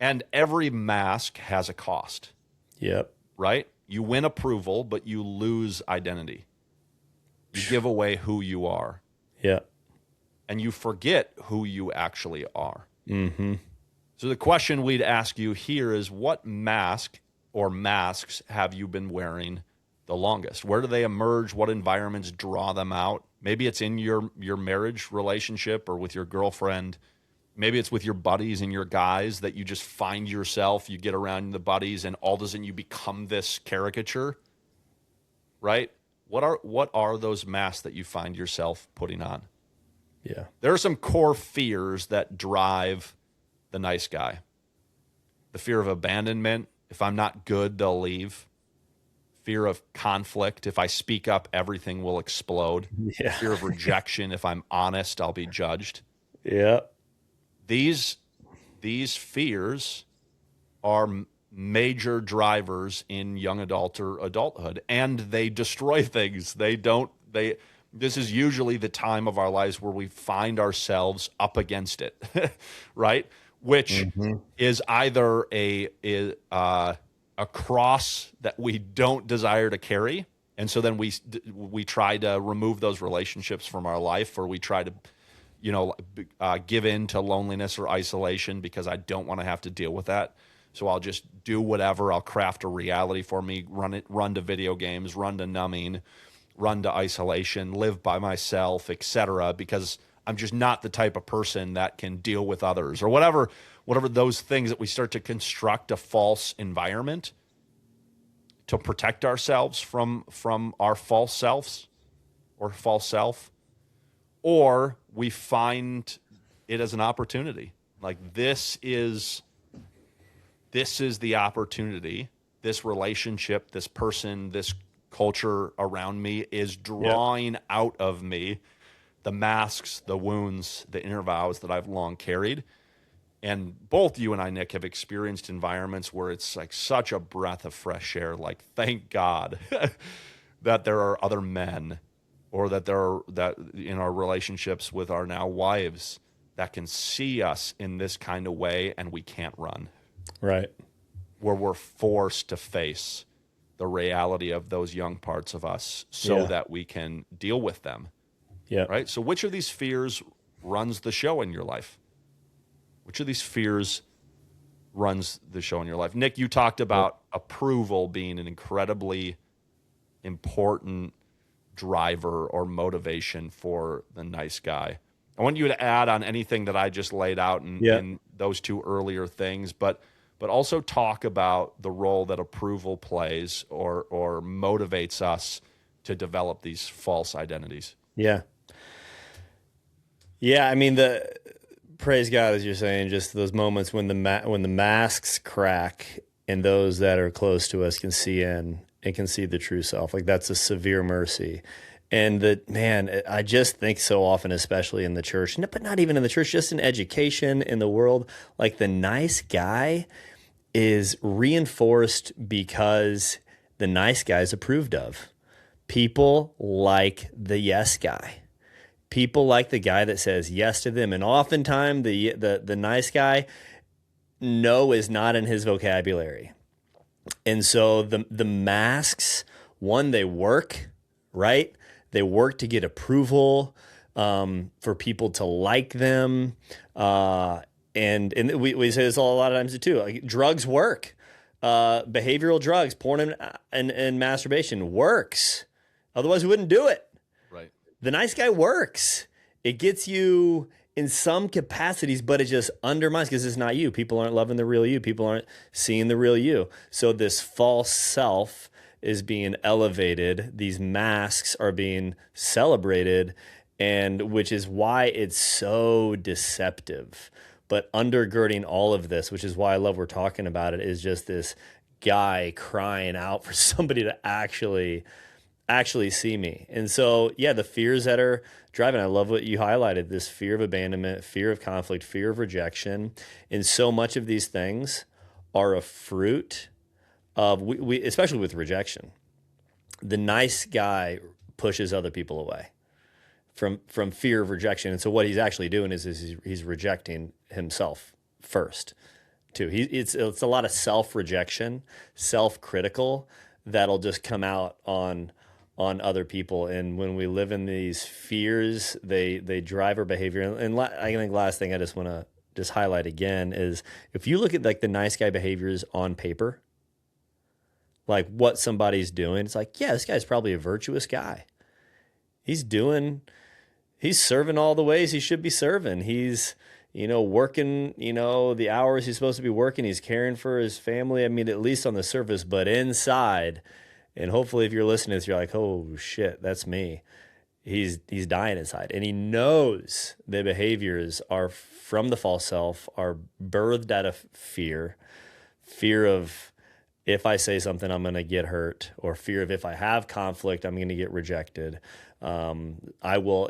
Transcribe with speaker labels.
Speaker 1: And every mask has a cost,
Speaker 2: Yep.
Speaker 1: right? You win approval, but you lose identity. You give away who you are,
Speaker 2: Yep.
Speaker 1: and you forget who you actually are.
Speaker 2: Mm-hmm.
Speaker 1: So the question we'd ask you here is, what mask or masks have you been wearing the longest? Where do they emerge? What environments draw them out? Maybe it's in your marriage relationship or with your girlfriend. Maybe it's with your buddies and your guys that you just find yourself, you get around the buddies and all of a sudden you become this caricature, right? What are those masks that you find yourself putting on?
Speaker 2: Yeah.
Speaker 1: There are some core fears that drive the nice guy. The fear of abandonment. If I'm not good, they'll leave. Fear of conflict. If I speak up, everything will explode.
Speaker 2: Yeah.
Speaker 1: Fear of rejection. If I'm honest, I'll be judged.
Speaker 2: Yeah.
Speaker 1: These fears are major drivers in young adult or adulthood, and they destroy things. This is usually the time of our lives where we find ourselves up against it, right? Which
Speaker 2: Mm-hmm.
Speaker 1: is either a cross that we don't desire to carry, and so then we try to remove those relationships from our life, or we try to give in to loneliness or isolation because I don't want to have to deal with that. So I'll just do whatever. I'll craft a reality for me, run to video games, run to numbing, run to isolation, live by myself, etc. Because I'm just not the type of person that can deal with others or whatever those things that we start to construct a false environment to protect ourselves from our false selves or false self. Or we find it as an opportunity. Like this is the opportunity. This relationship, this person, this culture around me is drawing out of me the masks, the wounds, the inner vows that I've long carried. And both you and I, Nick, have experienced environments where it's like such a breath of fresh air. Like, thank God that there are other men, or that in our relationships with our now wives, that can see us in this kind of way and we can't run.
Speaker 2: Right.
Speaker 1: Where we're forced to face the reality of those young parts of us so that we can deal with them.
Speaker 2: Yeah.
Speaker 1: Right? So which of these fears runs the show in your life? Which of these fears runs the show in your life? Nick, you talked about approval being an incredibly important driver or motivation for the nice guy. I want you to add on anything that I just laid out in those two earlier things, but also talk about the role that approval plays or motivates us to develop these false identities.
Speaker 2: Yeah. Yeah. I mean, praise God, as you're saying, just those moments when the masks crack and those that are close to us can see in and can see the true self. Like, that's a severe mercy. And I just think so often, especially in the church, but not even in the church, just in education, in the world, like the nice guy is reinforced because the nice guy is approved of. People like the yes guy. People like the guy that says yes to them. And oftentimes the nice guy, no is not in his vocabulary. And so the masks, one, they work, right? They work to get approval, for people to like them. And we say this a lot of times too. Like, drugs work. Behavioral drugs, porn and masturbation works. Otherwise, we wouldn't do it.
Speaker 1: Right.
Speaker 2: The nice guy works. It gets you in some capacities, but it just undermines, because it's not you. People aren't loving the real you. People aren't seeing the real you. So this false self is being elevated. These masks are being celebrated, and which is why it's so deceptive. But undergirding all of this, which is why I love we're talking about it, is just this guy crying out for somebody to actually see me. And so, the fears that are driving, I love what you highlighted, this fear of abandonment, fear of conflict, fear of rejection. And so much of these things are a fruit of, we especially with rejection. The nice guy pushes other people away from fear of rejection. And so what he's actually doing is he's rejecting himself first too. It's a lot of self-rejection, self-critical that'll just come out on other people. And when we live in these fears, they drive our behavior. And I think last thing I just want to just highlight again is if you look at like the nice guy behaviors on paper, like what somebody's doing, it's like, yeah, this guy's probably a virtuous guy. He's serving all the ways he should be serving. He's, working, the hours he's supposed to be working. He's caring for his family. I mean, at least on the surface, but inside, and hopefully if you're listening to this, you're like, oh shit, that's me. He's dying inside. And he knows the behaviors are from the false self, are birthed out of fear of, if I say something, I'm going to get hurt, or fear of if I have conflict, I'm going to get rejected. I will